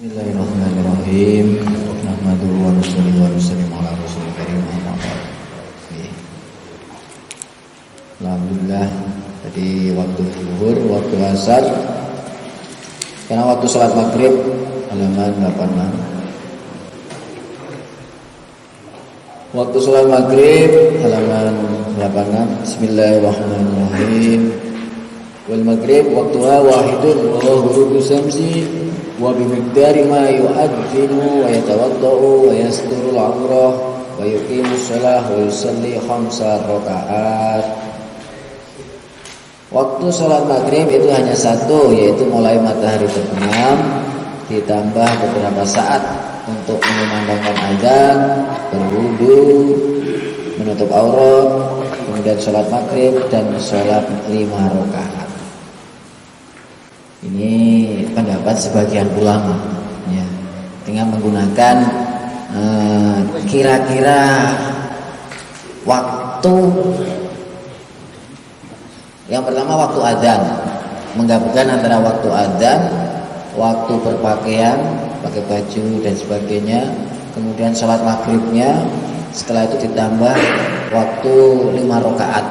Bismillahirrahmanirrahim. Nahmaduhu wa nusalli wa nusallim ala rasulil karim. Alhamdulillah. Tadi waktu zuhur, waktu asar. Karena waktu salat maghrib halaman 86. Waktu salat maghrib halaman 86. Bismillahirrahmanirrahim. Wal maghrib waqtuha wahidun wa ghurubu syamsi wa bimiqdari ma yu'adzinu wa yatawaddau wa yasturul 'aurah wa yuqimus shalah wa yusalli khamsa rakaat. Waktu sholat maghrib itu hanya satu, yaitu mulai matahari terbenam ditambah beberapa saat untuk mengumandangkan azan, berwudu, menutup aurat, kemudian sholat maghrib dan sholat 5 rakaat. Ini pendapat sebagian ulama, ya, dengan menggunakan kira-kira waktu. Yang pertama waktu adzan, menggabungkan antara waktu adzan, waktu berpakaian, pakai baju dan sebagainya, kemudian sholat maghribnya, setelah itu ditambah waktu 5 rakaat.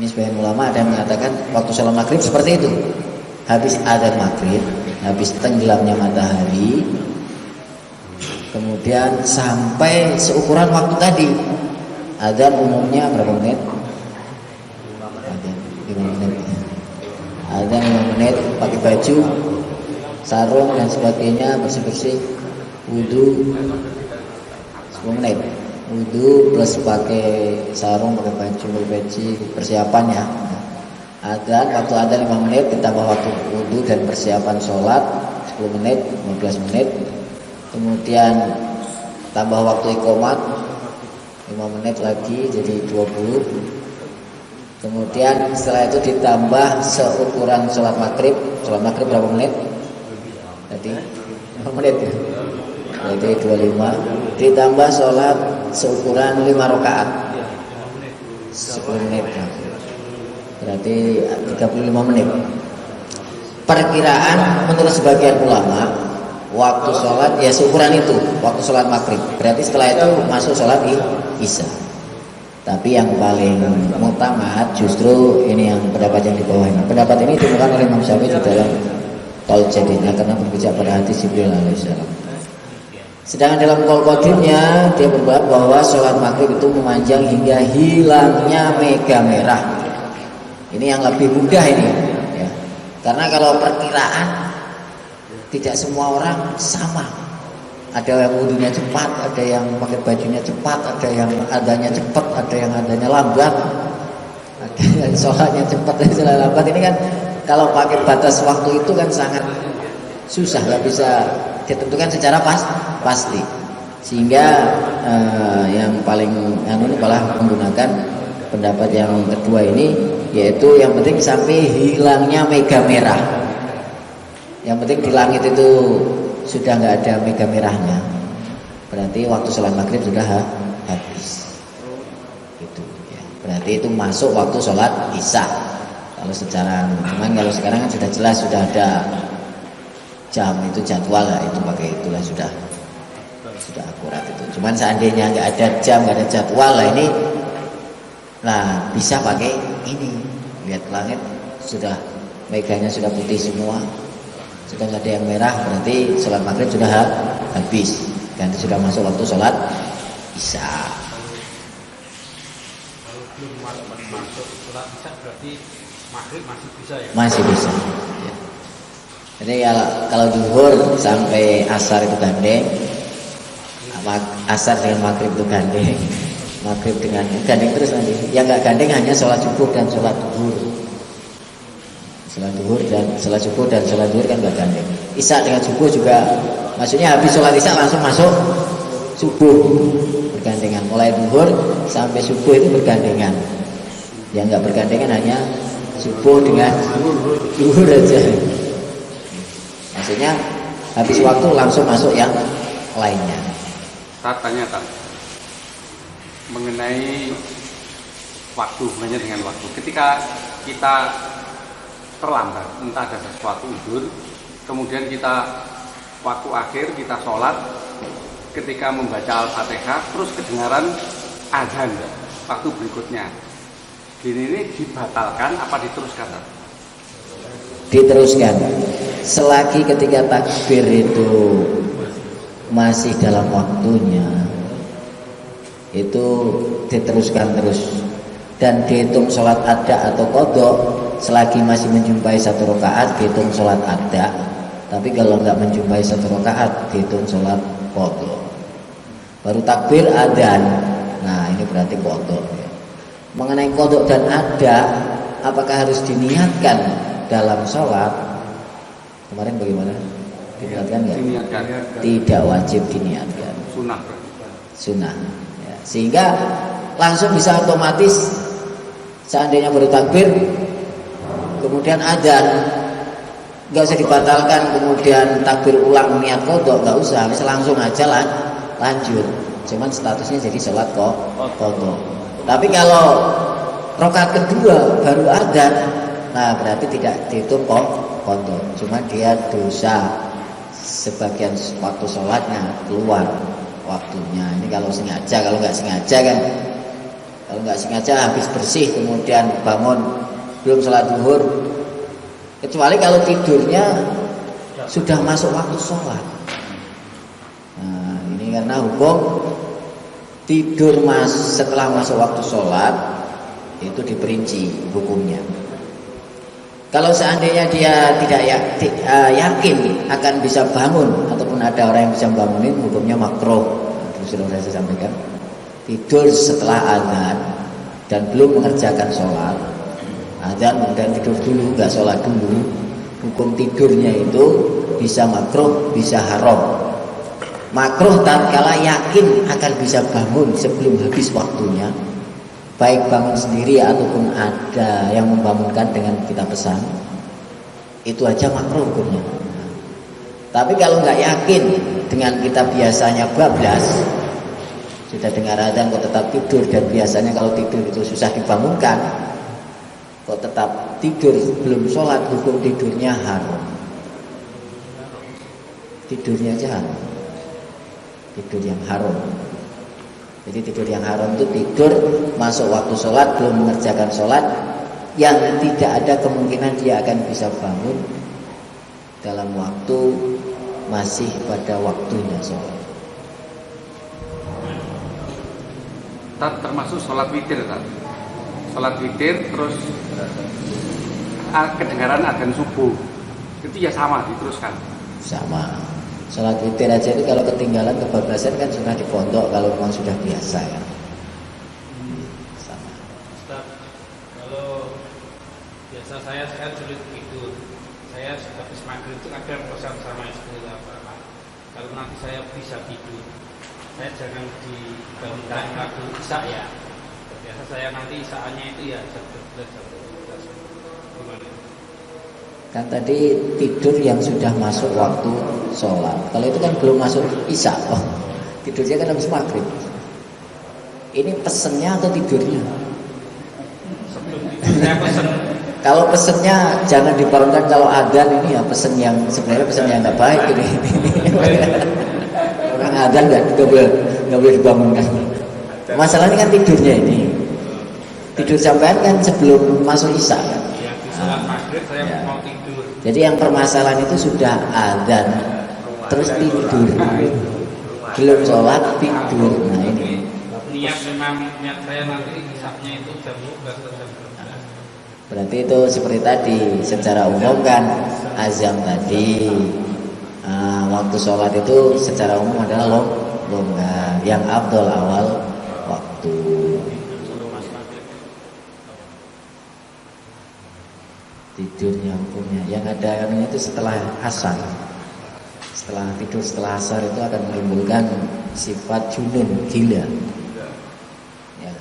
Ini sebagian ulama ada yang mengatakan waktu sholat maghrib seperti itu. Habis adzan maghrib, habis tenggelamnya matahari, kemudian sampai seukuran waktu tadi. Adzan umumnya berapa menit? Adzan 5 menit, pakai baju, sarung dan sebagainya, bersih-bersih, wudu 10 menit. Wudu plus pakai sarung, pakai baju, pakai peci, persiapannya. Adzan, waktu adzan 5 menit ditambah waktu wudu dan persiapan sholat 10 menit, 15 menit. Kemudian tambah waktu iqomat 5 menit lagi jadi 20. Kemudian setelah itu ditambah seukuran sholat maghrib. Sholat maghrib berapa menit? Tadi 5 menit ya? Jadi 25. Ditambah sholat seukuran 5 rakaat 10 menit ya. Berarti 35 menit. Perkiraan menurut sebagian ulama, waktu sholat ya seukuran itu, waktu sholat maghrib. Berarti setelah itu masuk sholat isya. Tapi yang paling mutamat justru ini yang pendapat yang di bawah ini. Pendapat ini ditemukan oleh Imam Syafi'i di dalam Qaul Jadidnya karena berbicara pada hadis Jibril alaihissalam. Sedangkan dalam Qaul Qadimnya dia berpendapat bahwa sholat maghrib itu memanjang hingga hilangnya mega merah. Ini yang lebih mudah ini, ya. Karena kalau perkiraan tidak semua orang sama. Ada yang wudunya cepat, ada yang pakai bajunya cepat, ada yang adanya cepat, ada yang adanya lambat, ada yang sholatnya cepat dan sholat lambat. Ini kan kalau pakai batas waktu itu kan sangat susah, nggak bisa ditentukan secara pasti. Sehingga yang paling ini malah menggunakan pendapat yang kedua ini, yaitu yang penting sampai hilangnya mega merah. Yang penting di langit itu sudah nggak ada mega merahnya, berarti waktu sholat maghrib sudah habis. Itu ya. Berarti itu masuk waktu sholat isya. Kalau secara, cuman kalau sekarang kan sudah jelas, sudah ada jam itu jadwal lah, itu pakai itulah sudah akurat itu. Cuman seandainya nggak ada jam, nggak ada jadwal lah ini, nah bisa pakai ini. Lihat langit sudah meganya sudah putih semua. Sudah nggak ada yang merah, berarti sholat maghrib sudah habis dan sudah masuk waktu sholat isya. Kalau belum masuk sholat isya berarti maghrib masih bisa ya? Masih bisa. Ya. Jadi kalau zuhur sampai asar itu gandeng, asar dengan maghrib itu gandeng, maghrib dengan gandeng terus nanti. Yang nggak gandeng hanya sholat subuh dan sholat zuhur. Sholat zuhur dan sholat subuh dan sholat zuhur kan gak gandeng. Isya dengan subuh juga, maksudnya habis sholat isya langsung masuk subuh bergandengan. Mulai zuhur sampai subuh itu bergandengan. Yang nggak bergandengan hanya subuh dengan zuhur aja. Maksudnya habis waktu langsung masuk yang lainnya. Tanya mengenai waktu, hubungannya dengan waktu. Ketika kita terlambat, entah ada sesuatu udur, kemudian kita waktu akhir kita sholat, ketika membaca Al-Fatihah terus kedengaran azan waktu berikutnya. Ini dibatalkan apa diteruskan? Diteruskan. Selagi ketika takbir itu masih dalam waktunya, itu diteruskan terus. Dan dihitung sholat ada atau kodok. Selagi masih menjumpai 1 rakaat dihitung sholat ada. Tapi kalau nggak menjumpai 1 rakaat dihitung sholat kodok. Baru takbir adzan. Nah ini berarti kodok. Mengenai kodok dan ada, apakah harus diniatkan dalam sholat? Kemarin bagaimana? Diniatkan nggak? Diniatkan. Tidak wajib diniatkan. Sunnah. Sunnah. Ya. Sehingga langsung bisa otomatis. Seandainya baru takbir, kemudian adzan, nggak usah dibatalkan, kemudian takbir ulang niat kodok, nggak usah, bisa langsung aja lanjut. Cuman statusnya jadi sholat kodok. Tapi kalau rakaat kedua baru adzan, nah berarti tidak dihitung kodok. Cuman dia dosa sebagian waktu sholatnya keluar waktunya. Ini kalau sengaja, kalau nggak sengaja kan. Kalau nggak sengaja habis bersih kemudian bangun belum sholat zuhur, kecuali kalau tidurnya sudah masuk waktu sholat. Nah ini karena hukum tidur setelah masuk waktu sholat itu diperinci hukumnya. Kalau seandainya dia tidak yakin akan bisa bangun ataupun ada orang yang bisa bangunin, hukumnya makruh. Terus sudah saya sampaikan. Tidur setelah azan dan belum mengerjakan sholat, azan kemudian tidur dulu, nggak sholat dulu, hukum tidurnya itu bisa makruh, bisa haram. Makruh tatkala yakin akan bisa bangun sebelum habis waktunya, baik bangun sendiri ataupun ada yang membangunkan dengan kita pesan, itu aja makruh hukumnya. Tapi kalau nggak yakin dengan kita biasanya bablas, sudah dengar azan kok tetap tidur, dan biasanya kalau tidur itu susah dibangunkan, kok tetap tidur belum sholat, hukum tidurnya haram. Tidurnya aja haram. Tidur yang haram. Jadi tidur yang haram itu tidur masuk waktu sholat belum mengerjakan sholat, yang tidak ada kemungkinan dia akan bisa bangun dalam waktu masih pada waktunya sholat. Termasuk sholat witir kan? Sholat witir terus kedengaran adzan subuh itu ya sama diteruskan. Sama. Sholat witir aja itu kalau ketinggalan kebablasan kan sudah di pondok, kalau memang sudah biasa kan. Sama. Ustaz, kalau biasa saya sulit tidur, saya habis maghrib itu kadang pesan sama istri apa. Kalau nanti saya bisa tidur, saya jangan dibangunkan waktu isya ya. Biasa saya nanti isyaannya itu ya jam 12. Gimana? Kan tadi tidur yang sudah masuk waktu sholat. Kalau itu kan belum masuk isya, tidurnya kan habis maghrib. Ini pesennya atau tidurnya? Sebelum tidur saya pesen. Kalau pesennya jangan dibangunkan kalau adzan, ini ya pesen yang sebenarnya pesen yang nggak baik ini. Orang adzan nggak boleh dibangunkan. Masalahnya kan tidurnya ini. Tidur sampean kan sebelum masuk isya kan. Ya, di sholat maghrib saya mau tidur. Jadi yang permasalahan itu sudah adzan terus tidur, belum sholat tidur. Nah ini niat saya nanti isapnya itu jam 12 atau jam 12. berarti itu seperti tadi, secara umum kan azam tadi, waktu sholat itu secara umum adalah longgar, yang afdol awal waktu. Tidurnya hukumnya yang ada itu setelah asar. Setelah tidur setelah asar itu akan menimbulkan sifat junun, gila. Ya,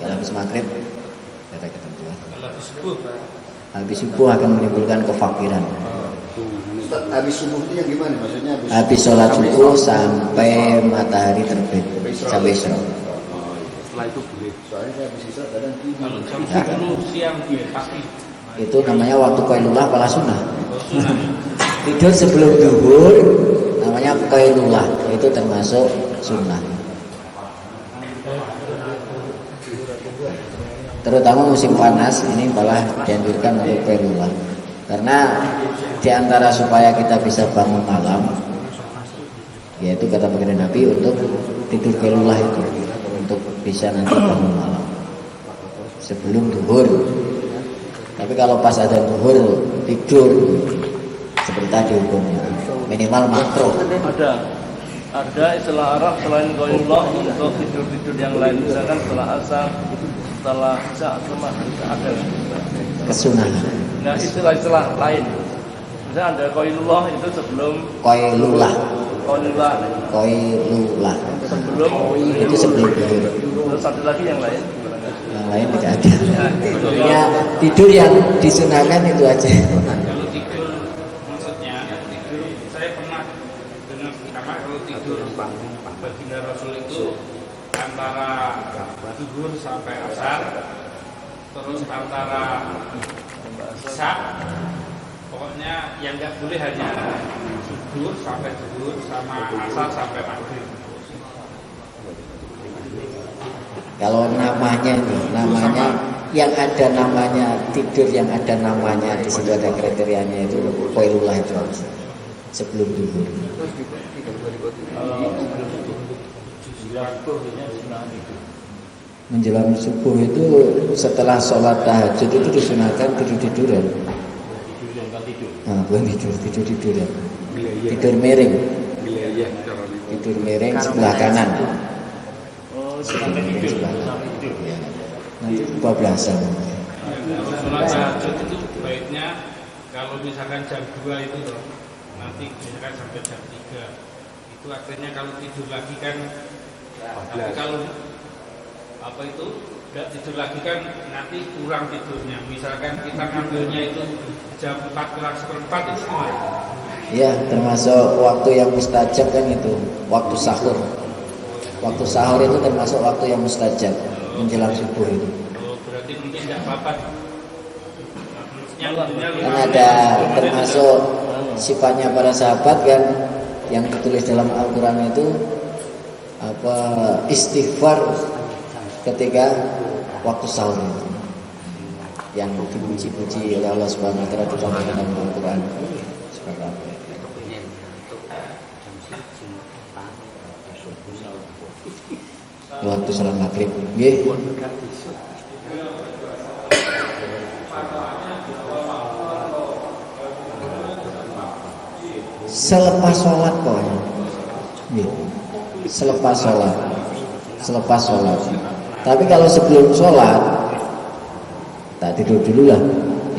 kalau habis maghrib ada ketentuan. Kalau habis subuh, Habis subuh akan menimbulkan kefakiran. Ustaz, habis subuh itu yang gimana? Maksudnya Habis sholat subuh sampai matahari terbit, sampai isya. Setelah itu boleh. Soalnya saya habis isya kadang tidur. kalau jam 10 siang pasti. Itu namanya waktu qailullah wala sunnah. Sunnah. Tidur sebelum zuhur namanya qailullah, itu termasuk sunnah. Terutama musim panas ini malah dianjurkan untuk qailullah. Karena diantara supaya kita bisa bangun malam, yaitu kata baginda Nabi untuk tidur qailullah itu, untuk bisa nanti bangun malam sebelum duhur. Tapi kalau pas ada duhur tidur seperti tadi hukumnya minimal makruh. Ada istilah Arab selain qailullah untuk tidur-tidur yang lain, misalkan setelah asar, setelah isya, setelah ada Kesunahan. nah istilah-istilah lain. Misalnya ada qailullah itu sebelum Qailullah, sebelum itu sebelum duhur. terus ada lagi yang lain. Yang lain tidak ada. Ya tidur yang disunahkan itu aja. Kalau tidur, maksudnya tidur, saya pernah dengar apa kalau tidur baginda Rasul itu antara zuhur sampai asar, terus antara isya, pokoknya yang nggak boleh hanya zuhur sampai zuhur sama asar sampai maghrib. Kalau namanya yang ada namanya tidur yang ada namanya di situ ada kriterianya itu qailullah itu sebelum duhur. Menjelang subuh itu setelah sholat tahajud itu disunahkan tidur-tiduran. Bukan tidur-tiduran. Tidur miring. Tidur miring sebelah kanan. Nanti kebablasan. Sholat tahajud itu baiknya kalau misalkan jam 2 itu loh, nanti misalkan sampai jam 3 itu artinya kalau tidur lagi kan, tapi kalau apa itu tidak tidur lagi kan nanti kurang tidurnya. Misalkan kita ngambilnya itu jam 4 kurang seperempat itu ya termasuk waktu yang mustajab kan itu waktu sahur. Waktu sahur itu termasuk waktu yang mustajab menjelang subuh itu. Berarti mungkin tidak apa-apa. Kan ada termasuk sifatnya para sahabat kan yang ditulis dalam Al-Quran itu apa istighfar ketika waktu sahur itu yang dipuji-puji oleh Allah Subhanahu wa taala di dalam Al-Quran seperti apa? Waktu sholat maghrib, nggih. Selepas sholat kok, nggih. Selepas sholat. Tapi kalau sebelum sholat, tak tidur dulu lah.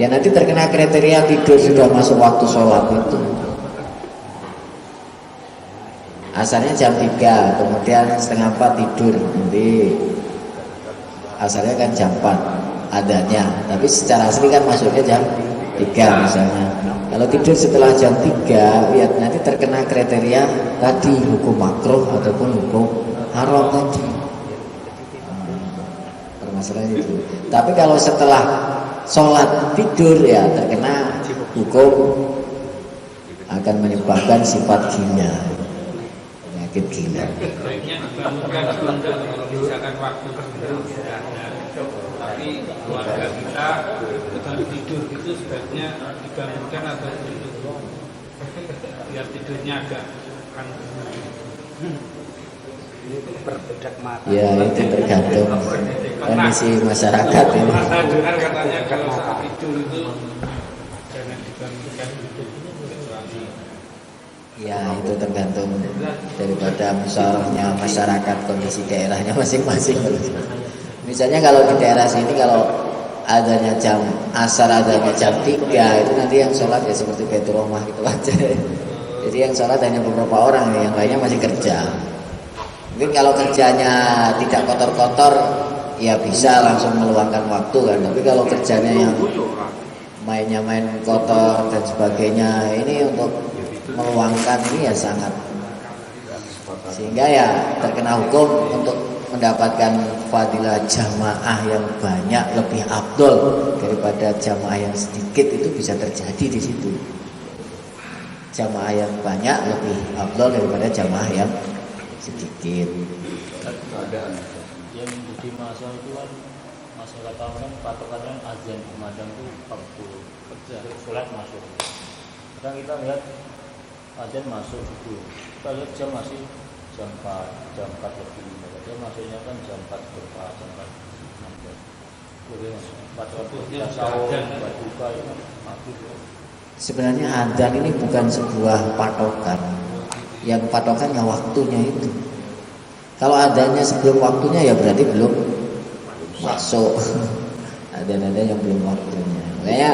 Ya nanti terkena kriteria tidur sudah masuk waktu sholat itu. Asalnya jam 3, kemudian setengah 4 tidur. Nanti asalnya kan jam 4 adanya, tapi secara asli kan masuknya jam 3 misalnya. Kalau tidur setelah jam 3, ya nanti terkena kriteria tadi hukum makruh ataupun hukum haram tadi. Permasalahan itu. Tapi kalau setelah sholat tidur ya terkena hukum akan menyebabkan sifat gila. Gila. baiknya dibangunkan juga kalau misalkan waktu tidur sudah ada, tapi keluarga kita ketika tidur itu sebaiknya dibangunkan atau tidur biar tidurnya agak ya itu tergantung kondisi masyarakat ini. Saya dengar katanya kalau saat tidur itu jangan dibangunkan kecuali Ya itu tergantung daripada musyawarahnya masyarakat, kondisi daerahnya masing-masing. Misalnya kalau di daerah sini kalau adanya jam asar adanya jam 3 itu nanti yang sholat ya seperti Baitur Rahmah gitu aja. Jadi yang sholat hanya beberapa orang, yang lainnya masih kerja. Mungkin kalau kerjanya tidak kotor-kotor ya bisa langsung meluangkan waktu kan. Tapi kalau kerjanya yang mainnya main kotor dan sebagainya, ini untuk meluangkan ini ya sangat, sehingga ya terkena hukum untuk mendapatkan fadilah jamaah yang banyak lebih afdol daripada jamaah yang sedikit, itu bisa terjadi di situ. jamaah yang banyak lebih afdal daripada jamaah yang sedikit. Yang di masa itu kan masa tahunan patokannya azan kumandang itu 40 sholat masuk. Sekarang kita lihat azan masuk itu, kita lihat jam masih jam 4 lebih. Dia masuknya kan jam 4 berapa, jam 4 16. Boleh masuk 4 waktu kita tahu buat buka itu mati. Sebenarnya adzan ini bukan sebuah patokan. Yang patokannya waktunya itu. Kalau adanya sebelum waktunya ya berarti belum masuk. Ada yang belum waktunya. Makanya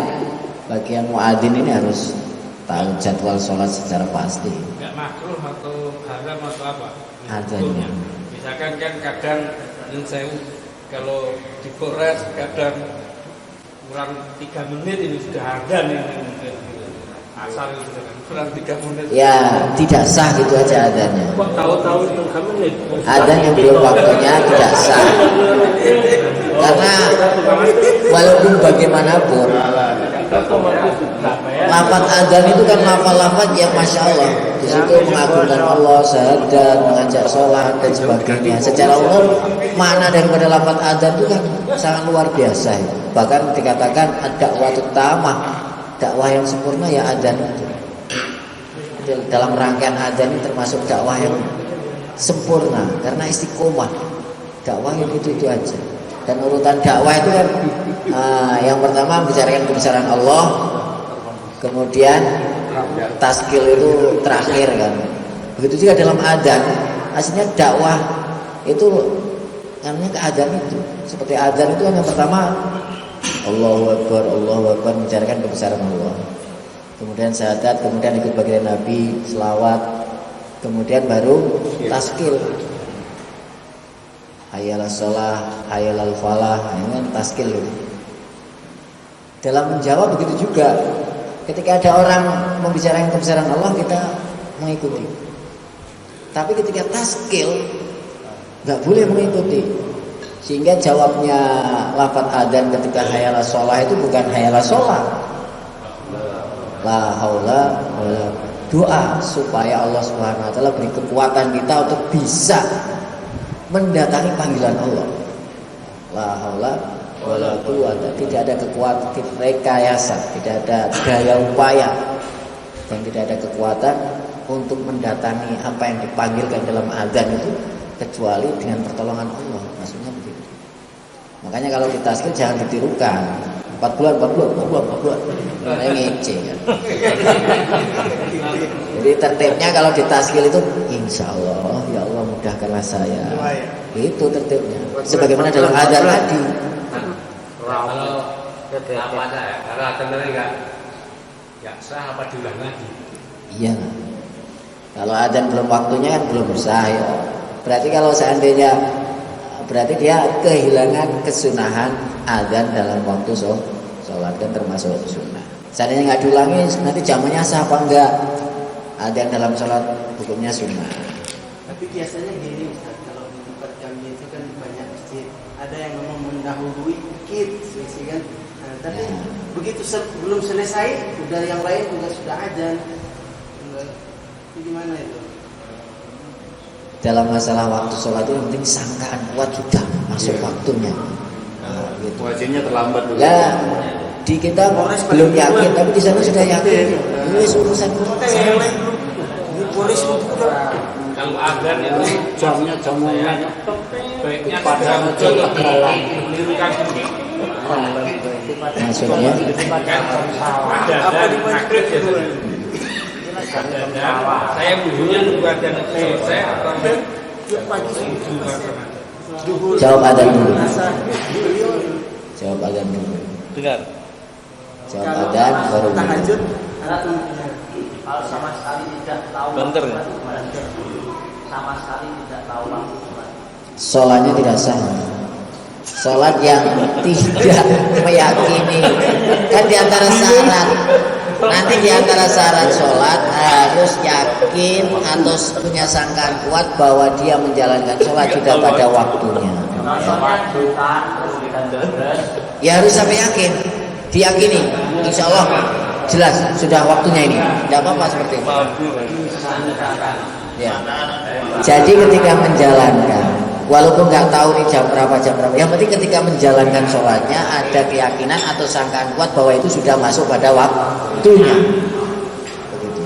bagi yang muadzin ini harus tahu jadwal sholat secara pasti. Enggak makruh atau haram atau apa? Adzannya. Misalkan kan kadang saya kalau dikores kadang kurang 3 menit ini sudah adzan ini mungkin asal itu kan kurang 3 menit. Ya tidak sah gitu aja adanya. Kok tahu-tahu 3 menit? Adzan yang belum waktunya tidak sah. Karena walaupun bagaimanapun lafaz adzan itu kan lafaz yang masya Allah di situ mengagungkan Allah, syahadat, mengajak sholat dan sebagainya. Secara umum makna daripada lafaz adzan itu kan sangat luar biasa. Bahkan dikatakan dakwah tamah, dakwah yang sempurna ya adzan itu. Dalam rangkaian adzan ini termasuk dakwah yang sempurna karena istiqomah. Dakwah yang itu aja. Dan urutan dakwah itu kan yang pertama membicarakan kebesaran Allah, kemudian taskil itu terakhir kan. Begitu juga dalam adzan, aslinya dakwah itu namanya ke adzan itu. Seperti adzan itu yang pertama Allahu Akbar membicarakan kebesaran Allah. Kemudian syahadat, kemudian ikut baginda Nabi, selawat, kemudian baru taskil. Hayal sholah, hayal falah, ini kan taskil itu. Dalam menjawab begitu juga. Ketika ada orang membicarakan kebesaran Allah, kita mengikuti. Tapi ketika taskil, nggak boleh mengikuti. Sehingga jawabnya lafaz adzan ketika hayal sholah itu bukan hayal sholah. La haula wala doa supaya Allah Subhanahu wa taala beri kekuatan kita untuk bisa mendatangi panggilan Allah. La haula wala quwwata, tidak ada kekuatan rekayasa, tidak ada daya upaya dan tidak ada kekuatan untuk mendatangi apa yang dipanggilkan dalam adzan itu kecuali dengan pertolongan Allah. Maksudnya begitu. Makanya kalau di taskil jangan ditirukan. 4 bulan. Nah, ngece kan. Jadi tertibnya kalau di taskil itu insya Allah, ya Allah mudahkanlah saya. Itu tertibnya. Sebagaimana dalam adzan tadi. Kalau apa aja ya? Kalau adzan tadi nggak sah apa diulang lagi? Iya. Kalau adzan belum waktunya kan belum sah ya. Berarti kalau seandainya berarti dia kehilangan kesunahan adzan dalam waktu sholat kan termasuk sunnah. Seandainya nggak diulangi nanti jamannya sah apa enggak? Adzan dalam sholat hukumnya sunnah. Tapi biasanya gini Ustaz, kalau di tempat kami itu kan banyak masjid, ada yang memang mendahului dikit, kan? Nah, tapi begitu belum selesai, udah yang lain sudah adzan. Itu gimana itu? Dalam masalah waktu sholat itu penting sangkaan kuat sudah masuk waktunya. Nah, gitu. Wajibnya terlambat dulu. Ya, di kita belum yakin, tapi di sana sudah yakin. Ini urusan Yang lain belum. Polis Kalau adzan itu Jamnya jam baiknya sudah muncul menirukan diri. maksudnya Ada maghrib ya. Saya bujunya nunggu adzan itu selesai atau pagi jawab adzan dulu. Jawab adzan dulu. Dengar. Jawab adzan baru dulu. tahajud Kalau sama sekali tidak tahu Banter ya? sama sekali tidak tahu waktu sholat. Sholatnya tidak sah. Sholat yang tidak meyakini kan diantara syarat. Nanti diantara syarat sholat harus yakin atau punya sangkaan kuat bahwa dia menjalankan sholat juga pada waktunya. Ya harus sampai yakin, diyakini. Insya Allah jelas sudah waktunya ini, tidak apa-apa seperti itu. Ya. Jadi ketika menjalankan, walaupun nggak tahu nih jam berapa, yang penting ketika menjalankan sholatnya ada keyakinan atau sangkaan kuat bahwa itu sudah masuk pada waktunya. Begitu.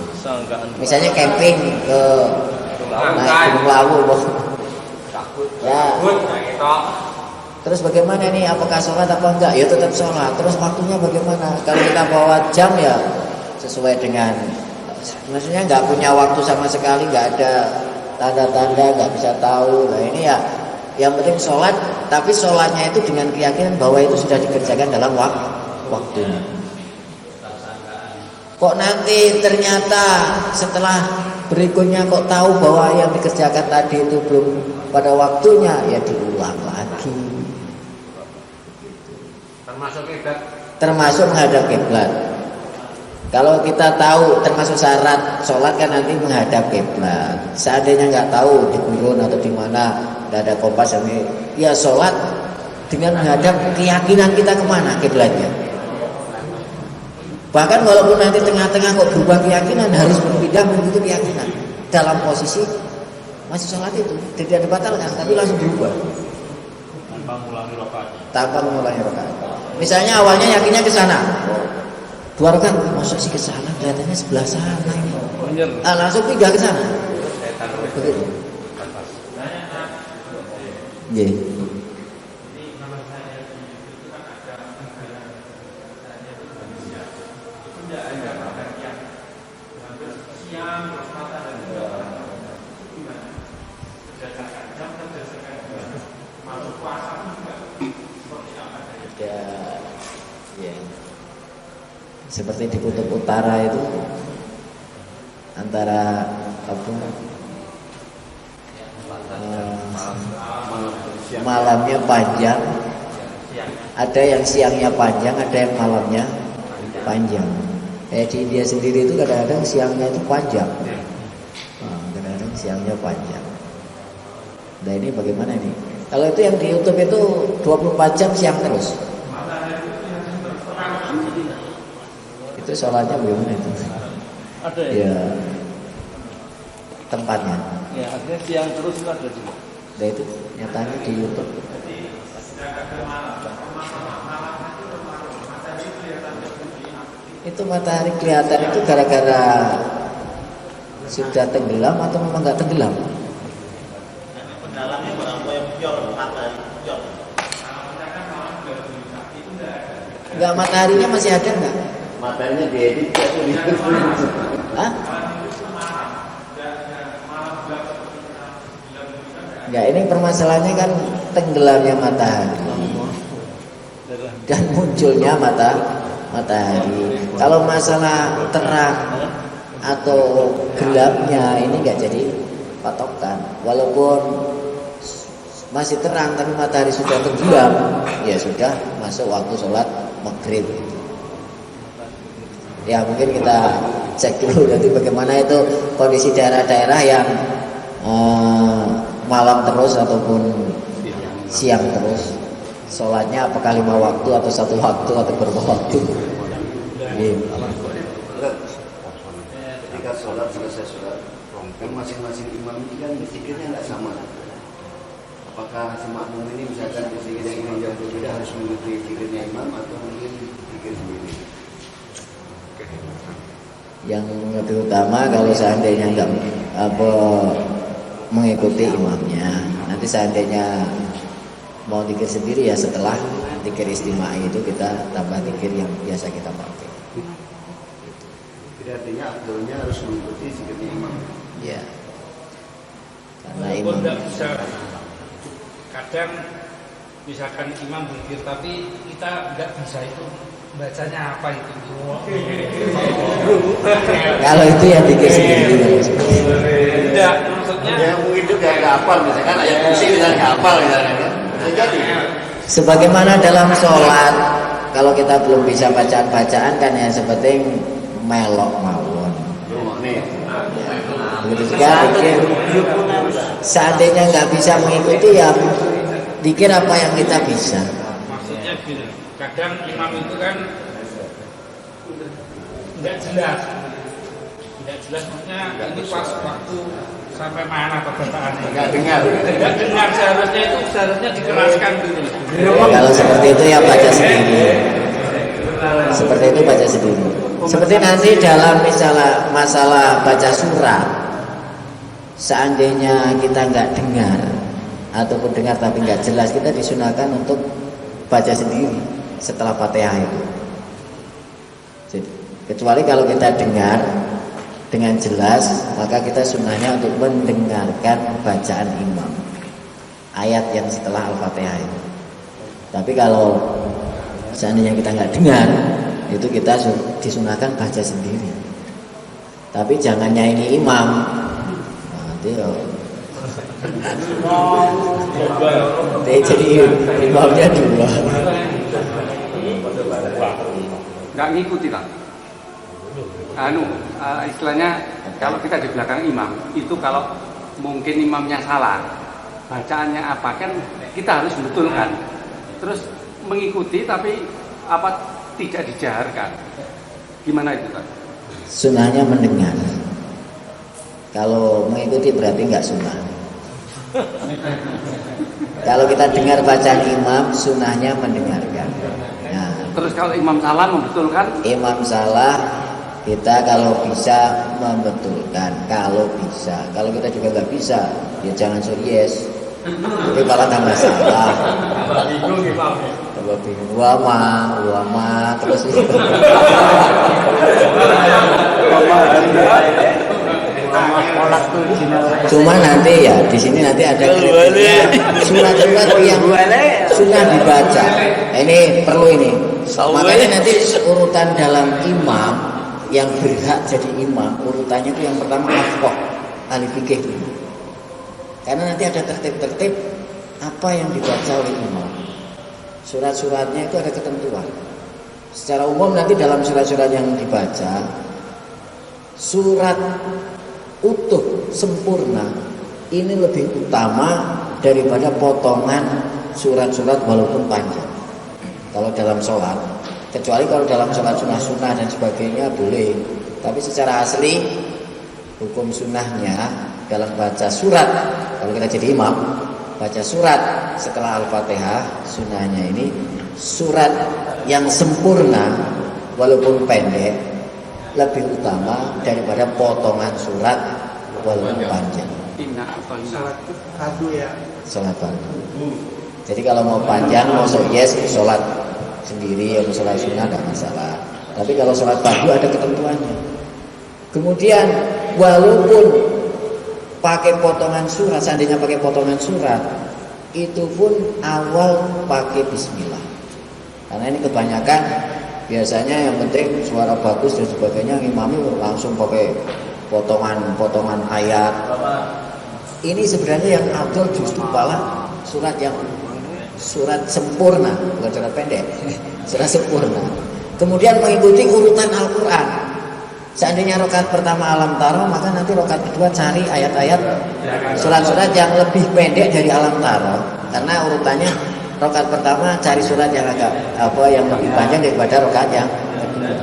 Misalnya camping ke naik Gunung Lawu, ya. Terus bagaimana nih? Apakah sholat apa enggak? Ya tetap sholat. Terus waktunya bagaimana? Kalau kita bawa jam ya sesuai dengan, maksudnya nggak punya waktu sama sekali, nggak ada tanda-tanda, nggak bisa tahu. Nah ini ya, yang penting sholat. Tapi sholatnya itu dengan keyakinan bahwa itu sudah dikerjakan dalam waktunya. Kok nanti ternyata setelah berikutnya kok tahu bahwa yang dikerjakan tadi itu belum pada waktunya, ya diulang lagi. Termasuk menghadap kiblat. Kalau kita tahu termasuk syarat sholat kan nanti menghadap kiblat. Seandainya nggak tahu di gurun atau di mana, nggak ada kompas, ya sholat dengan menghadap keyakinan kita kemana kiblatnya. Bahkan walaupun nanti tengah-tengah kok berubah keyakinan, harus berpindah mengikuti keyakinan dalam posisi masih sholat itu tidak dibatalkan, tapi langsung berubah tanpa mengulangi rakaat. Misalnya awalnya yakinnya ke sana, 2 rakaat, masuk sih ke sana, kelihatannya sebelah sana ini. Langsung pindah ke sana. Begitu. Yeah. Seperti di kutub utara itu antara apa, malamnya panjang, ada yang siangnya panjang, ada yang malamnya panjang. Di India sendiri itu kadang-kadang siangnya itu panjang, kadang-kadang siangnya panjang. Nah ini bagaimana ini? Kalau itu yang di YouTube itu 24 jam siang terus. Itu sholatnya bagaimana itu? Ada ya? Ya tempatnya. Ya artinya siang terus itu ada juga. Nah itu nyatanya di YouTube. Itu matahari kelihatan itu gara-gara sudah tenggelam atau memang nggak tenggelam? Pendalamnya barang yang pior, matahari pior. Enggak, mataharinya masih ada enggak? Matanya diedit atau di Hah? Enggak, ini permasalahannya kan tenggelamnya matahari dan munculnya matahari. Kalau masalah terang atau gelapnya ini enggak jadi patokan. Walaupun masih terang tapi matahari sudah tenggelam, ya sudah masuk waktu sholat maghrib. Ya mungkin kita cek dulu nanti bagaimana itu kondisi daerah-daerah yang malam terus ataupun siang terus sholatnya, apakah 5 waktu atau 1 waktu atau berapa waktu. ketika sholat, selesai sholat, kan masing-masing imam ini kan zikirnya nggak sama. Apakah si makmum ini misalkan zikirnya imam yang berbeda harus mengikuti zikirnya imam atau mungkin zikir sendiri? Yang lebih utama kalau seandainya nggak mengikuti imamnya, nanti seandainya mau zikir sendiri ya setelah zikir istimewa itu kita tambah zikir yang biasa kita pakai. Jadi artinya abdulnya harus mengikuti zikirnya imam. Ya. Karena Walaupun imam tidak bisa, kadang misalkan imam zikir tapi kita nggak bisa itu bacanya apa itu. kalau itu ya zikir sendiri. Tidak, maksudnya Ya mungkin itu kayak nggak hafal, misalkan ayat kursi misalnya nggak hafal misalnya kan. Bisa jadi. Sebagaimana dalam sholat, kalau kita belum bisa bacaan-bacaan kan yang seperti melok mawon. Nih. Begitu juga zikir. Seandainya nggak bisa mengikuti ya zikir apa yang kita bisa. maksudnya gini, kadang imam itu kan Tidak jelas. Tidak jelas maksudnya ini pas waktu sampai mana perkataannya. Enggak dengar. Tidak dengar seharusnya dikeraskan gitu. Kalau seperti itu ya baca sendiri. Seperti itu baca sendiri. Seperti nanti dalam misalnya masalah baca surat, seandainya kita nggak dengar ataupun dengar tapi nggak jelas, kita disunahkan untuk baca sendiri setelah Fatihah itu. Jadi, kecuali kalau kita dengar dengan jelas, maka kita sunnahnya untuk mendengarkan bacaan imam, ayat yang setelah Al-Fatihah itu. Tapi kalau seandainya kita nggak dengar, itu kita disunahkan baca sendiri. Tapi jangan nyanyi imam, nanti jadi imamnya dua. Nggak ngikuti lah. Istilahnya kalau kita di belakang imam itu kalau mungkin imamnya salah, bacaannya apa kan kita harus betulkan. Terus mengikuti tapi tidak dijaharkan. Gimana itu Pak? Sunnahnya mendengar. Kalau mengikuti berarti nggak sunnah. Kalau kita dengar bacaan imam, sunnahnya mendengarkan. Nah, terus kalau imam salah membetulkan? Imam salah, kita kalau bisa membetulkan. Kalau bisa, kalau kita juga nggak bisa, ya jangan suruh yes. Tapi malah tambah salah. Tambah bingung. Wama, terus. Cuma nanti ya di sini nanti ada kriteria surat-surat yang sudah dibaca. Ini perlu ini. Makanya nanti urutan dalam imam yang berhak jadi imam, urutannya itu yang pertama hafqah, ahli fikih dulu. Karena nanti ada tertib-tertib apa yang dibaca oleh imam. Surat-suratnya itu ada ketentuan. Secara umum nanti dalam surat-surat yang dibaca, surat utuh sempurna ini lebih utama daripada potongan surat-surat walaupun panjang. Kalau dalam sholat, kecuali kalau dalam sholat sunnah-sunnah dan sebagainya boleh. Tapi secara asli hukum sunnahnya dalam baca surat, kalau kita jadi imam baca surat setelah Al-Fatihah, sunnahnya ini surat yang sempurna walaupun pendek lebih utama daripada potongan surat walaupun panjang. Sholat fardu. Jadi kalau mau panjang, mau sholat sendiri, mau sholat sunnah tidak masalah. Tapi kalau sholat fardu ada ketentuannya. Kemudian walaupun pakai potongan surat, seandainya pakai potongan surat, itu pun awal pakai bismillah. Karena ini kebanyakan biasanya yang penting suara bagus dan sebagainya, imamnya langsung pakai potongan ayat. Ini sebenarnya yang afdal justru malah surat sempurna, bukan surat pendek, surat sempurna. Kemudian mengikuti urutan Al-Quran. Seandainya rakaat pertama Alam Taro, maka nanti rakaat kedua cari ayat-ayat surat-surat yang lebih pendek dari Alam Taro. Karena urutannya rakaat pertama cari surat yang yang lebih panjang daripada rakaat yang kedua.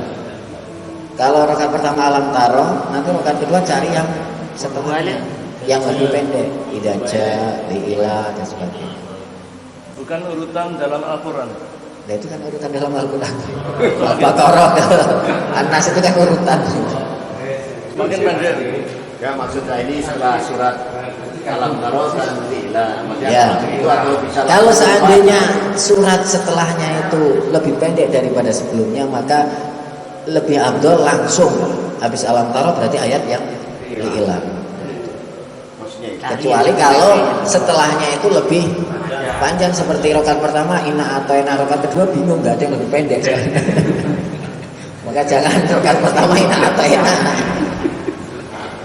Kalau rakaat pertama Alam Taro, nanti rakaat kedua cari yang setelahnya yang lebih pendek, Idaja, Liila dan sebagainya. Bukan urutan dalam Al-Quran. Nah itu kan urutan dalam Al-Quran. Al-Baqarah, An-Nas itu kan urutan. Makin pendek. Ya maksudnya ini setelah surat Alam Taro dan Liila. Ya. Kalau seandainya surat setelahnya itu lebih pendek daripada sebelumnya, maka lebih afdol langsung habis Alam Taro berarti ayat yang Liila. Kecuali kalau setelahnya itu lebih panjang seperti rakaat pertama Inna atau Inna, rakaat kedua bingung nggak ada yang lebih pendek. Maka jangan rakaat pertama Inna atau Inna.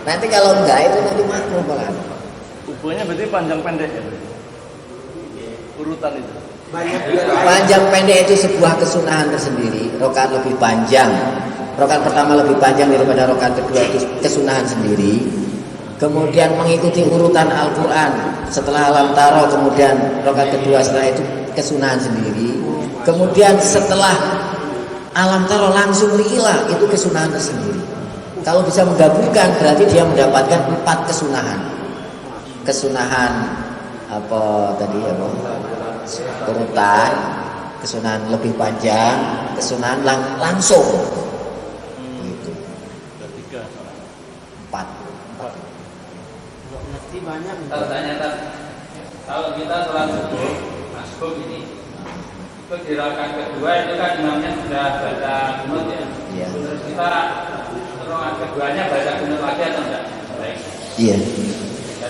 Nanti kalau enggak itu nanti makruh malah. Ubahnya berarti panjang pendek ya. Urutan itu. Panjang pendek itu sebuah kesunahan tersendiri. Rakaat lebih panjang, rakaat pertama lebih panjang daripada rakaat kedua itu kesunahan sendiri. Kemudian mengikuti urutan Al-Quran setelah Alam Taro, kemudian rakaat kedua setelah itu kesunahan sendiri. Kemudian setelah alam taro langsung lila, itu kesunahan tersendiri. Kalau bisa menggabungkan berarti dia mendapatkan 4 kesunahan. Kesunahan apa tadi apa? Urutan, kesunahan lebih panjang, kesunahan langsung. Gitu. 4. Ngerti banyak. Kalau kita sholat subuh, masbuk ini, itu di rakaat kedua itu kan imamnya sudah baca kunut ya. Iya. Terus kita rakaat keduanya baca kunut lagi atau enggak? Baik. Iya.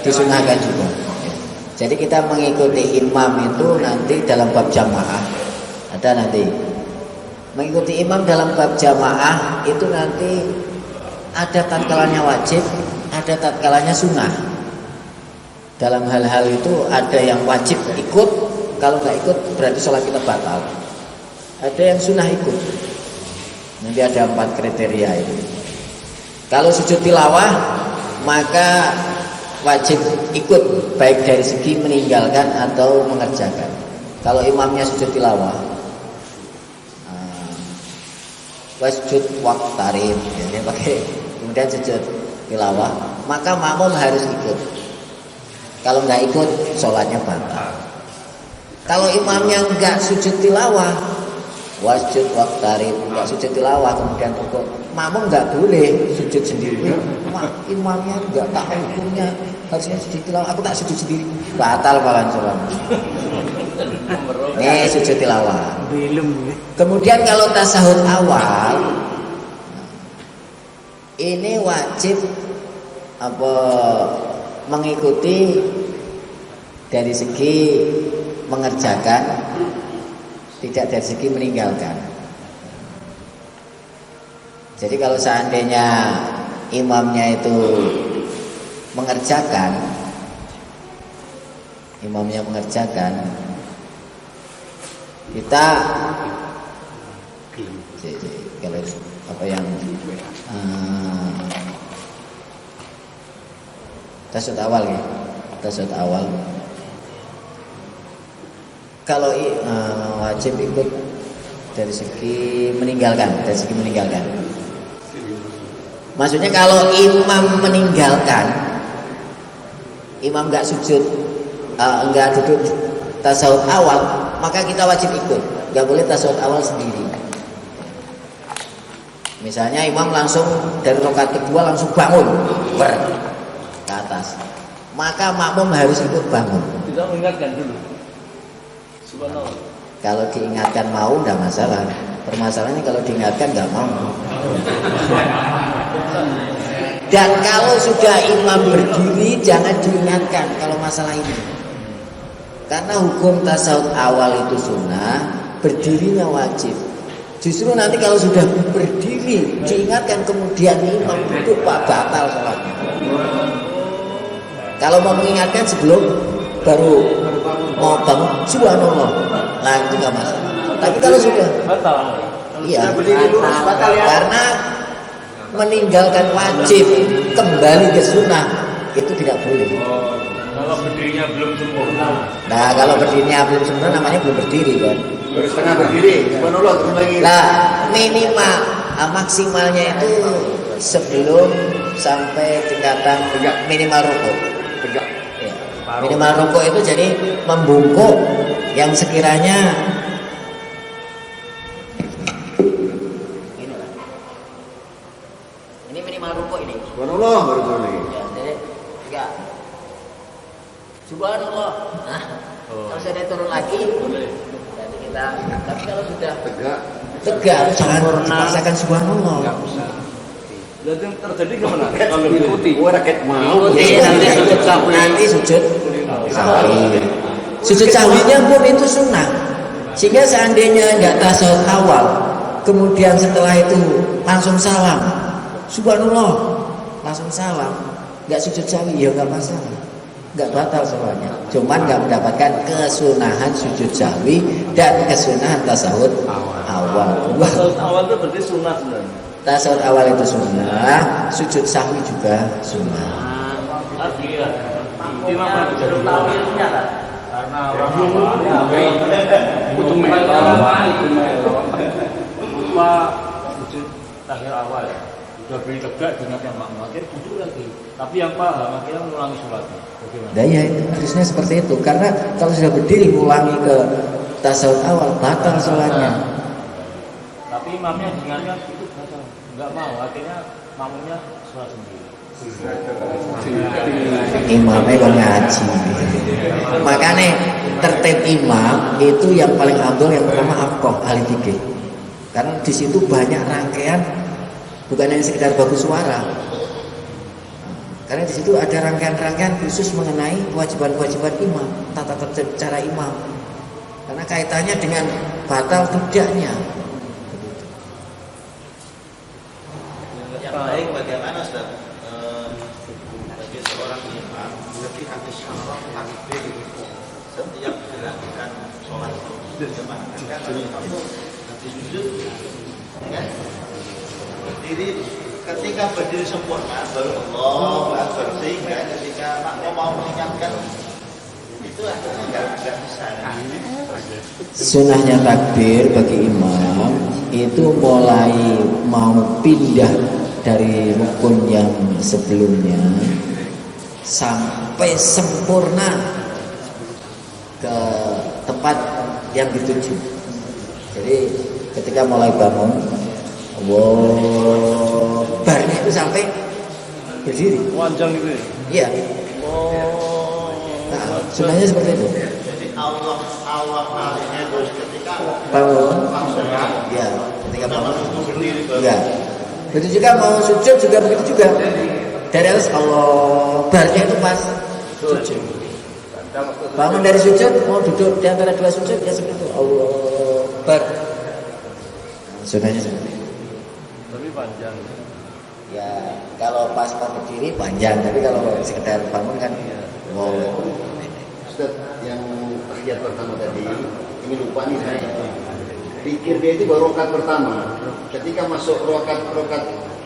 Disunahkan juga. Jadi kita mengikuti imam itu nanti dalam bab jamaah. Ada nanti. Mengikuti imam dalam bab jamaah itu nanti ada tatkalanya wajib, ada tatkalanya sunnah. Dalam hal-hal itu ada yang wajib ikut, kalau nggak ikut berarti sholat kita batal. Ada yang sunnah ikut. Nanti ada 4 kriteria itu. Kalau sujud tilawah maka wajib ikut, baik dari segi meninggalkan atau mengerjakan. Kalau imamnya sujud tilawah, wasjud waqtarib, ya, pakai kemudian sujud tilawah, maka makmum harus ikut. Kalau nggak ikut, sholatnya batal. Kalau imamnya nggak sujud tilawah, wasjud waqtarib, nggak sujud tilawah, kemudian rukuk, makmum nggak boleh sujud sendiri. Wah, imamnya nggak tahu hukumnya, harusnya sujud tilawah, aku tak sujud sendiri, batal malah sholat. Nih sujud tilawah. Kemudian kalau tasahud awal, ini wajib apa? Mengikuti dari segi mengerjakan, tidak dari segi meninggalkan. Jadi kalau seandainya imamnya itu mengerjakan, kita kalau apa yang tasawuf awal ya, tasawuf awal. Kalau wajib ikut dari segi meninggalkan, Maksudnya kalau imam meninggalkan, imam nggak sujud, nggak duduk tasawuf awal, maka kita wajib ikut. Nggak boleh tasawuf awal sendiri. Misalnya imam langsung dari rakaat kedua langsung bangun, ke atas, maka makmum harus ikut bangun. Tidak mengingatkan dulu. Subhanallah. Kalau diingatkan mau tidak masalah. Permasalahannya kalau diingatkan nggak mau. Dan kalau sudah imam berdiri jangan diingatkan kalau masalah ini. Karena hukum tasawuf awal itu sunnah, berdirinya wajib. Justru nanti kalau sudah berdiri diingatkan kemudian imam duduk, pak, batal sholatnya. Kalau mau mengingatkan sebelum baru mau bangun, subhanallah, nah itu nggak masalah. Tapi kalau sudah Batal. iya, batal ya. karena meninggalkan wajib kembali ke sunnah itu tidak boleh. Kalau berdirinya belum sempurna. Nah kalau berdirinya belum sempurna namanya belum berdiri kan. Baru setengah berdiri, subhanallah turun lagi. Nah minimal maksimalnya itu sebelum sampai tingkatan minimal rukuk. Tegak. Ya. Minimal rukuk itu jadi membungkuk yang sekiranya ini minimal rukuk ini. Subhanallah baru turun lagi. Ya, jadi tiga. Subhanallah. Nah, kalau sudah turun lagi, jadi kita. Tapi kalau sudah tegak, jangan dipaksakan subhanallah. Jadi yang terjadi gimana? Kalau Ikuti. Gua rakyat mau. Ikuti nanti sujud sahwi. Nanti sujud sahwi. Sujud sahwinya pun itu sunnah. Sehingga seandainya nggak tasawuf awal, kemudian setelah itu langsung salam, subhanallah, langsung salam, nggak sujud sahwi ya nggak masalah, nggak batal sholatnya. Cuman nggak mendapatkan kesunahan sujud sahwi dan kesunahan tasawuf awal. Tasawuf awal itu berarti sunnah sebenarnya. Tasawuf awal itu sunnah, sujud sahwi juga sunnah. Artinya gimana bisa takwilnya kan? Karena orang lupa sujud tahiyat awal ya. Sudah beri tegak dengan yang makmum akhir duduk lagi. Tapi yang paham akhirnya mengulangi sholatnya. Bagaimana? Nah, ya itu harusnya seperti itu. Karena kalau sudah berdiri ulangi ke tasawuf awal batal sholatnya. Tapi imamnya dengarkan itu batal. Enggak mau. Akhirnya makmumnya sholat sendiri. Imamnya kan ngaji. Makanya tertib imam itu yang paling abdul yang pertama afqah ahli fikih. Karena di situ banyak rangkaian, bukan hanya sekedar bagus suara. Karena di situ ada rangkaian-rangkaian khusus mengenai kewajiban-kewajiban imam, tata cara imam. Karena kaitannya dengan batal tidaknya. Yang baik bagaimana Ustaz? Bagi seorang imam ketika isyarat takbir setiap dilakukan sholat berjamaah kan imam nanti sujud ya berdiri, ketika berdiri sempurna baru Allahu Akbar, sehingga ketika makmum mau mengingatkan itu akhirnya nggak bisa. Sunahnya takbir bagi imam itu mulai mau pindah dari rukun yang sebelumnya sampai sempurna ke tempat yang dituju. Jadi ketika mulai bangun, Allahu Akbarnya itu sampai berdiri. Panjang gitu ya? Iya. Nah, sunahnya seperti itu. Jadi Allah kalinya terus ketika Bangun, maksudnya ya, ketika bangun, berdiri baru ya. Begitu juga mau sujud juga begitu juga. Dari atas Allah barnya itu pas sujud. Bangun dari sujud mau duduk di antara dua sujud ya seperti itu. Allah bar. Sunahnya seperti itu. Tapi panjang. Ya kalau pas mau berdiri panjang, tapi kalau sekedar bangun kan wow. Ustaz, yang tahiyat pertama tadi, ini lupa nih saya. Pikir dia itu baru rakaat pertama. Ketika masuk rakaat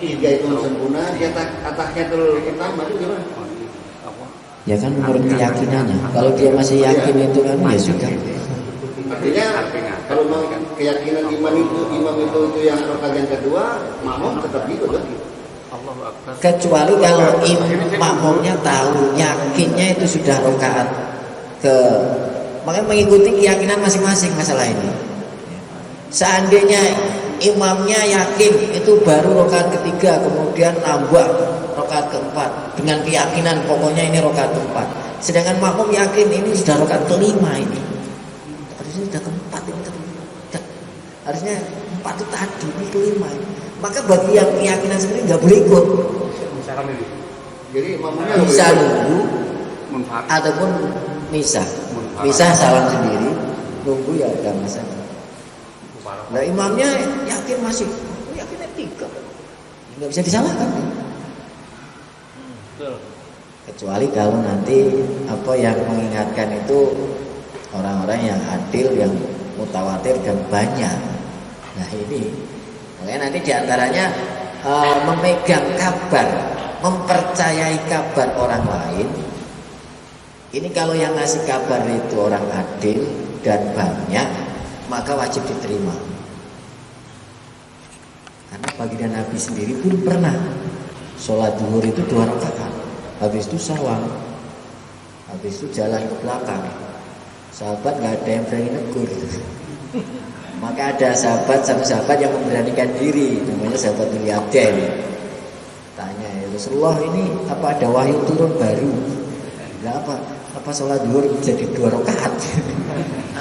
tiga itu sempurna, dia atahiyatul pertama itu gimana? Ya kan menurut keyakinannya. Kalau dia masih yakin itu kan ya sudah. Artinya kalau mau keyakinan imam itu yang rakaat yang kedua, makmum tetap ikut kan? Kecuali kalau makmumnya tahu yakinnya itu sudah rakaat makanya mengikuti keyakinan masing-masing masalah ini. Seandainya imamnya yakin itu baru rakaat ketiga, kemudian nambah rakaat keempat dengan keyakinan pokoknya ini rakaat keempat. Sedangkan makmum yakin ini sudah rakaat kelima ini. Harusnya sudah keempat ini harusnya empat itu tadi ini kelima ini. Maka bagi yang keyakinan sendiri nggak boleh ikut. Jadi makmumnya Bisa nunggu ataupun misah. Misah salam sendiri, nunggu ya ada masalah. Nah imamnya yakin masih, yakinnya tiga, nggak bisa disalahkan. Kecuali kalau nanti apa yang mengingatkan itu orang-orang yang adil, yang mutawatir dan banyak. Nah ini, makanya nanti diantaranya memegang kabar, mempercayai kabar orang lain. Ini kalau yang ngasih kabar itu orang adil dan banyak, maka wajib diterima. Karena baginda Nabi sendiri pun pernah sholat zuhur itu 2 rakaat. Habis itu sawang, habis itu jalan ke belakang. Sahabat nggak ada yang berani negur. Maka ada satu sahabat yang memberanikan diri, namanya sahabat Yaden. Tanya ya Rasulullah, ini apa ada wahyu turun baru? Enggak apa sholat zuhur jadi 2 rakaat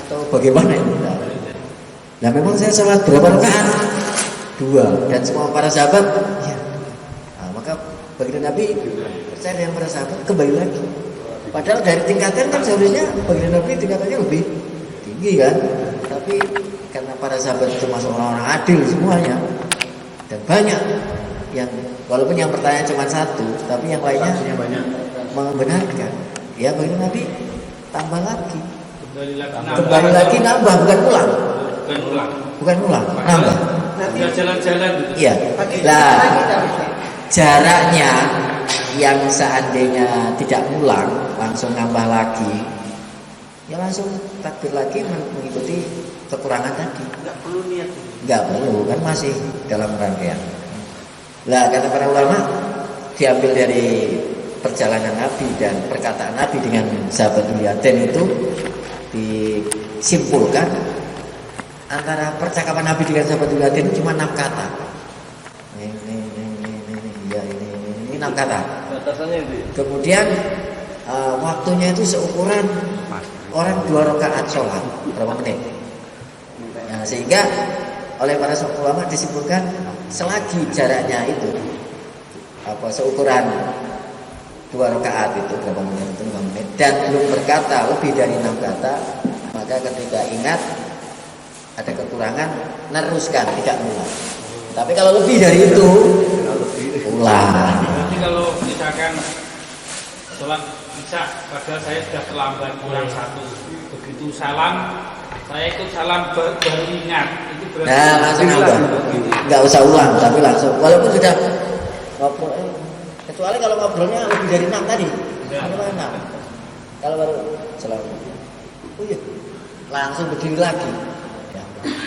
atau bagaimana ini? Nah memang saya sholat berapa rakaat? 2, dan semua para sahabat ya. Nah, maka baginda Nabi percaya dengan para sahabat kembali lagi. Padahal dari tingkatan kan seharusnya baginda Nabi tingkatannya lebih tinggi kan, tapi karena para sahabat itu masuk orang-orang adil semuanya dan banyak yang walaupun yang pertanyaan cuma 1, tapi yang lainnya banyak membenarkan. Ya baginda Nabi tambah lagi, kembali lagi nambah, bukan ulang, nambah. Nggak jalan-jalan gitu. Iya. Lah jaraknya yang seandainya tidak ulang langsung nambah lagi ya langsung takbir lagi mengikuti kekurangan tadi. Nggak perlu niat. Nggak perlu, kan masih dalam rangkaian. Lah kata para ulama diambil dari perjalanan Nabi dan perkataan Nabi dengan sahabatul yaden itu disimpulkan antara percakapan Nabi dengan sahabatul yaden cuma 6 kata. Ini 6 kata. Batasannya itu. Kemudian waktunya itu seukuran orang 2 rakaat sholat berapa menit. Nah, sehingga oleh para ulama disimpulkan selagi jaraknya itu seukuran 2 rakaat itu berapa menit, itu 5 menit, dan belum berkata lebih dari 6 kata, maka ketika ingat ada kekurangan neruskan, tidak ulang. Tapi kalau lebih dari itu ulang. Jadi kalau misalkan sholat isya, padahal saya sudah terlambat kurang 1, begitu salam saya ikut salam baru ingat, itu berarti Langsung ulang, nggak usah ulang, tapi langsung. Walaupun sudah ngobrol, kecuali kalau ngobrolnya lebih dari 6 tadi, kalau baru selalu, langsung berdiri lagi,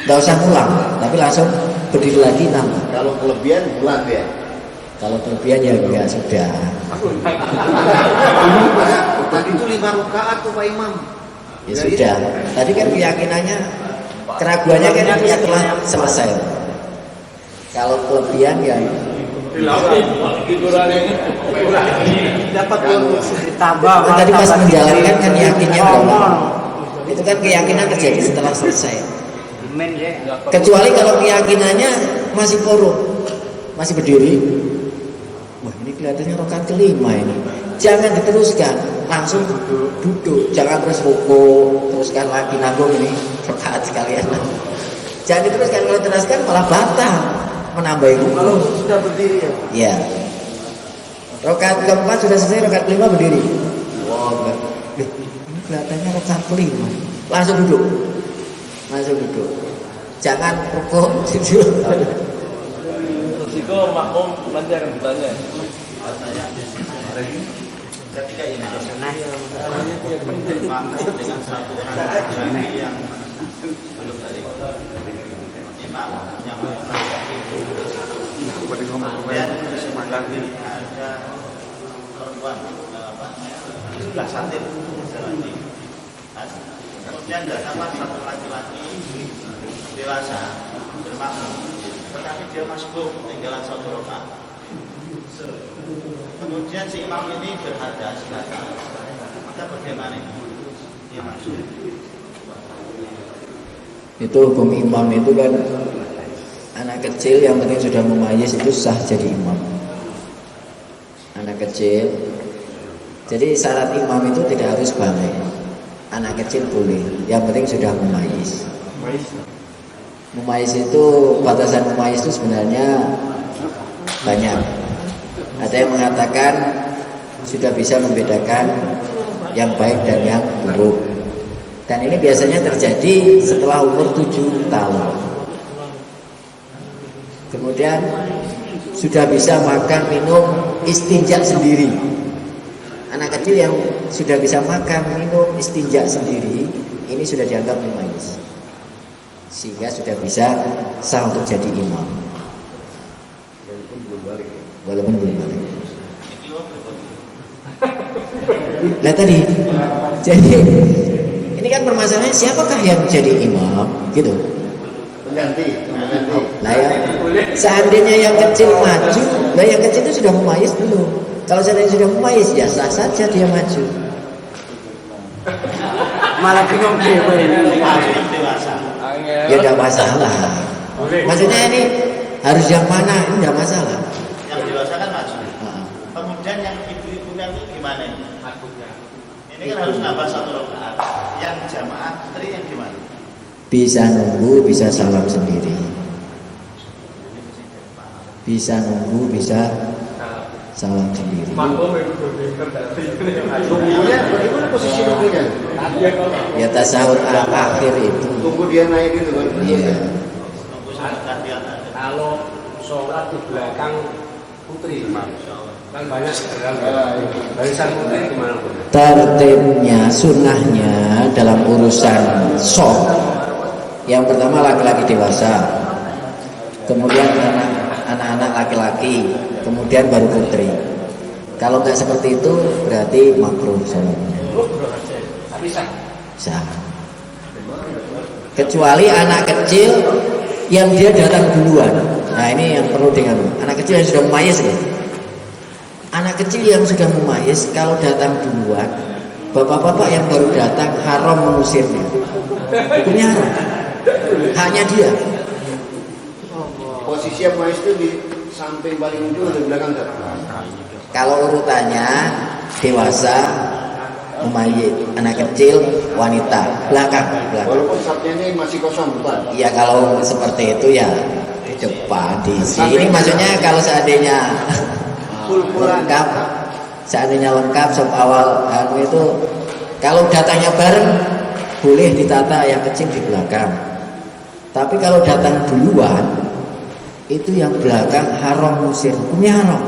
nggak usah ulang, tapi langsung berdiri lagi 6. Kalau kelebihan bulan ya. Kalau kelebihan ya enggak sudah. Tadi itu 5 rakaat tuh Pak Imam. Ya sudah. Tadi kan keyakinannya, keraguannya kan itu ya telah selesai. Kalau kelebihan ya Dapat bonus ditambah. tadi pas menjalankan kan yakinnya berapa? Itu kan keyakinan terjadi setelah selesai. Kecuali kalau keyakinannya masih korup, masih berdiri. Wah, ini kelihatannya rakaat kelima ini. Jangan diteruskan, langsung duduk. Jangan terus ruku, teruskan lagi nanggung ini rakaat sekalian. Jangan diteruskan, kalau diteruskan malah batal, menambah ruku. Kalau sudah berdiri ya. Ya. Rakaat keempat sudah selesai, rakaat kelima berdiri. Wah, ini kelihatannya rakaat kelima. Langsung duduk. Langsung duduk. Jangan rukuk. Resiko makmum nanti akan bertanya. Ketika ini dengan satu orang yang belum tadi imam yang kemudian ada perempuan sebelah satir kemudian datanglah satu laki-laki dewasa bermakmum, tetapi dia masbuk tinggalan 1 rakaat. Kemudian si imam ini berharga silakan, maka bagaimana dia masuk? Itu hukum imam itu kan anak kecil yang penting sudah memayyiz itu sah jadi imam. Anak kecil. Jadi syarat imam itu tidak harus balik. Anak kecil boleh, yang penting sudah memayyiz. Memayyiz itu, batasan memayyiz itu sebenarnya banyak. Ada yang mengatakan sudah bisa membedakan yang baik dan yang buruk. Dan ini biasanya terjadi setelah umur 7 tahun. Kemudian sudah bisa makan, minum, istinja sendiri. Anak kecil yang sudah bisa makan, minum, istinja sendiri, ini sudah dianggap mumayyiz. Sehingga sudah bisa sah untuk jadi imam. Walaupun belum balik. Nah tadi, jadi ini kan permasalahannya siapakah yang jadi imam, gitu. Pengganti. Nah ya, seandainya yang kecil maju, nah yang kecil itu sudah mumayyiz belum? Kalau seandainya sudah mumayyiz, ya sah saja dia maju. Malah bingung dia. Dewasa. Ya tidak masalah. Maksudnya ini harus yang mana? Ini tidak masalah. Yang dewasa kan maju. Kemudian yang ibu-ibu kan itu gimana ini? Ini kan harus nambah 1 rakaat. Yang jamaah tri yang gimana? Bisa nunggu, bisa salam sendiri. Bisa nunggu, bisa salam sendiri. Tunggunya bagaimana posisi nunggunya? Ya tasawuf akhir itu. Tunggu dia naik gitu kan? Iya. Nunggu sebentar dia ada. Kalau sholat di belakang putri, Kan banyak sekarang. Barisan putih gimana? Tertibnya, sunnahnya dalam urusan shop, yang pertama laki-laki dewasa, kemudian anak-anak laki-laki, kemudian baru putri. Kalau nggak seperti itu berarti makruh sholatnya. Bisa. Kecuali anak kecil yang dia datang duluan. Nah ini yang perlu dengan anak kecil yang sudah memayis ya. Anak kecil yang sudah memayis kalau datang duluan, bapak-bapak yang baru datang haram mengusirnya. Hukumnya haram. Haknya dia. Posisi yang mais itu di samping paling ujung atau di belakang? Kalau urutannya dewasa, memayit, anak kecil, wanita, belakang. Walaupun sapnya ini masih kosong, bukan? Iya kalau seperti itu ya di depan di sini. Maksudnya kalau seandainya lengkap, sop awal itu kalau datangnya bareng boleh ditata yang kecil di belakang. Tapi kalau datang duluan itu yang belakang haram musir, hukumnya haram.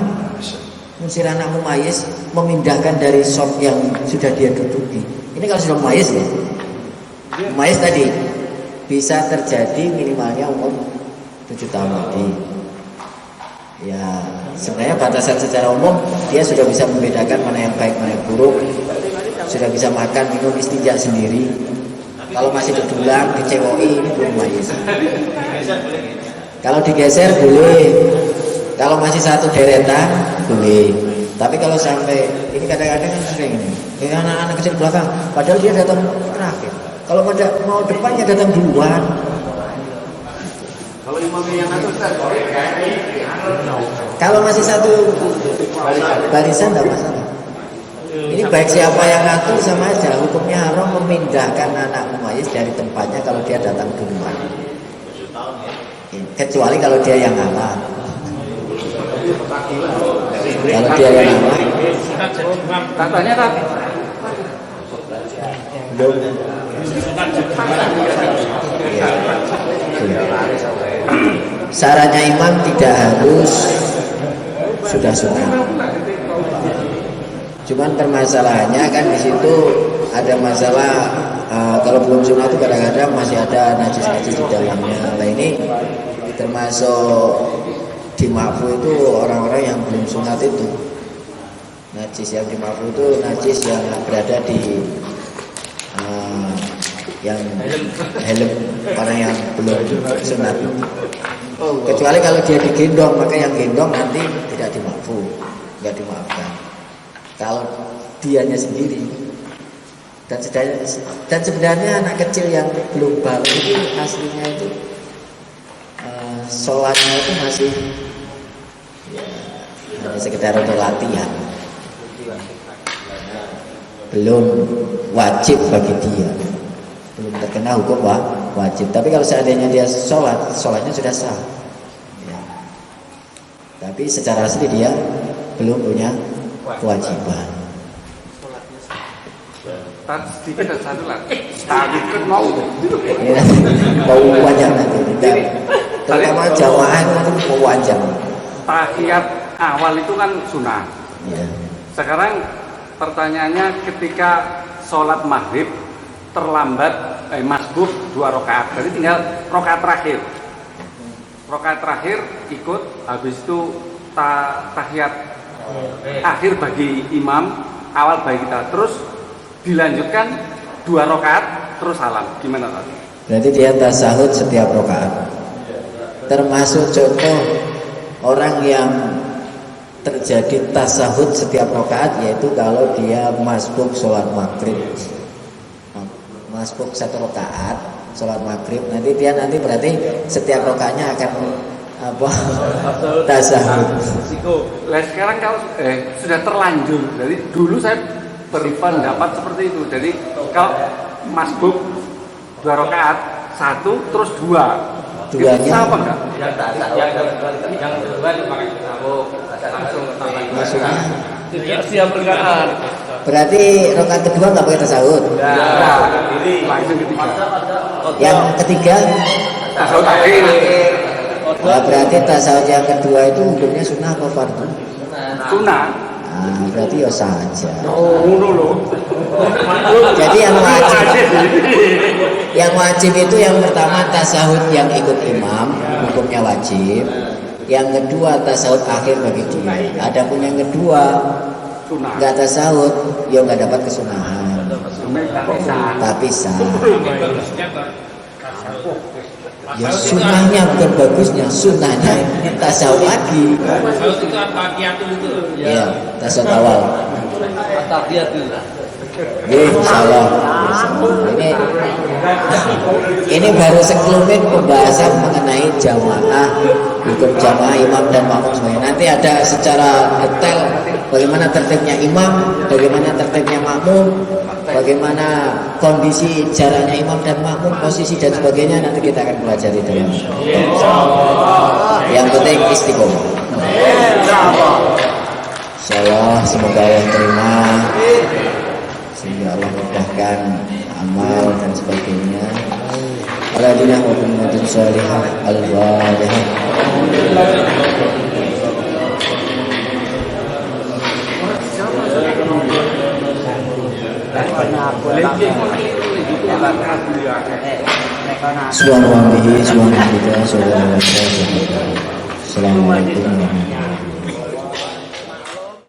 Musir anak mumayyiz, memindahkan dari sop yang sudah dia duduki. Ini kalau sudah mumayyiz ya. Mumayyiz tadi bisa terjadi minimalnya umur 7 tahun tadi. Ya, sebenarnya batasan secara umum dia sudah bisa membedakan mana yang baik, mana yang buruk. Sudah bisa makan, minum, istinja sendiri. Kalau masih didulang, dicewoi, ini belum mumayyiz. Kalau digeser boleh. Kalau masih satu deretan boleh. Tapi kalau sampai ini kadang-kadang kan sering ini. Anak-anak kecil belakang, padahal dia datang terakhir. Kalau mau depannya datang duluan. Kalau imamnya yang atas kan? Kalau masih satu barisan tidak masalah. Ini baik siapa yang ngatur sama aja. Hukumnya haram memindahkan anak mumayyiz dari tempatnya kalau dia datang duluan. Kecuali kalau dia yang ngalah. Kalau dia yang ngalah, Katanya kan syaratnya imam tidak harus sudah sunat. Cuman permasalahannya kan di situ ada masalah kalau belum sunat itu kadang-kadang masih ada najis-najis di dalamnya. Nah ini termasuk di Ma'fu itu orang-orang yang belum sunat itu. Najis yang di Ma'fu itu najis yang berada di yang helm orang yang belum sunat. Kecuali kalau dia digendong, maka yang gendong nanti tidak di Ma'fu, nggak dimaafkan. Kalau dianya sendiri dan sebenarnya anak kecil yang belum balik itu aslinya itu sholatnya itu masih hanya sekedar untuk latihan, belum wajib bagi dia, belum terkena hukum wajib. Tapi kalau seandainya dia sholatnya sudah sah ya. Tapi secara asli dia belum punya kewajiban. sedikit dan satu lagi. Tadi kan mau Ya, mau wajah nanti. Terutama jamaah itu mau wajah. tahiyat awal itu kan sunnah. Ya. Sekarang pertanyaannya ketika sholat maghrib terlambat masbuk 2 rakaat, jadi tinggal rakaat terakhir. Rakaat terakhir ikut, habis itu tahiyat akhir bagi imam, awal bagi kita, terus dilanjutkan 2 rakaat terus salam. Gimana tadi? Berarti dia tasahud setiap rakaat. Termasuk contoh orang yang terjadi tasahud setiap rakaat, yaitu kalau dia masbuk sholat maghrib, masbuk 1 rakaat sholat maghrib, nanti berarti setiap rakaatnya akan tasahud. Nah sekarang kalau sudah terlanjur, jadi dulu saya berpendapat seperti itu. Jadi kalau masbuk 2 rakaat, 1 terus 2. Duanya itu sama enggak? Yang kedua dipakai tasawuf langsung maksudnya Setiap rakaat. berarti rakaat kedua nggak pakai tasahud. Langsung ketiga. Yang ketiga Tasawuf akhir. berarti tasahud yang kedua itu hukumnya sunnah atau fardu? Sunnah. Nah, berarti ya saja. Oh, ngono lho. Jadi yang wajib itu yang pertama tasahud yang ikut imam, hukumnya wajib. Yang kedua tasahud akhir bagi dia. Adapun yang kedua nggak tasahud, ya nggak dapat kesunahan. Tapi sah. Ya sunnahnya bukan bagusnya, sunnahnya tasawuf lagi. Tasawuf itu at-tahiyatul itu. Ya, tasawuf awal. Tahiyatul. Insyaallah. Ini baru sekelumit pembahasan mengenai jamaah, hukum jamaah imam dan makmum semuanya. Nanti ada secara detail bagaimana tertibnya imam, bagaimana tertibnya makmum, bagaimana kondisi jaraknya imam dan makmum, posisi dan sebagainya, nanti kita akan pelajari dalam. Yang penting istiqomah. Insyaallah semoga Allah terima, sehingga Allah mudahkan amal dan sebagainya. Aladina wa ummatin salihah al-walihah. Subhanallah bihi subhanallah. Assalamualaikum warahmatullahi wabarakatuh.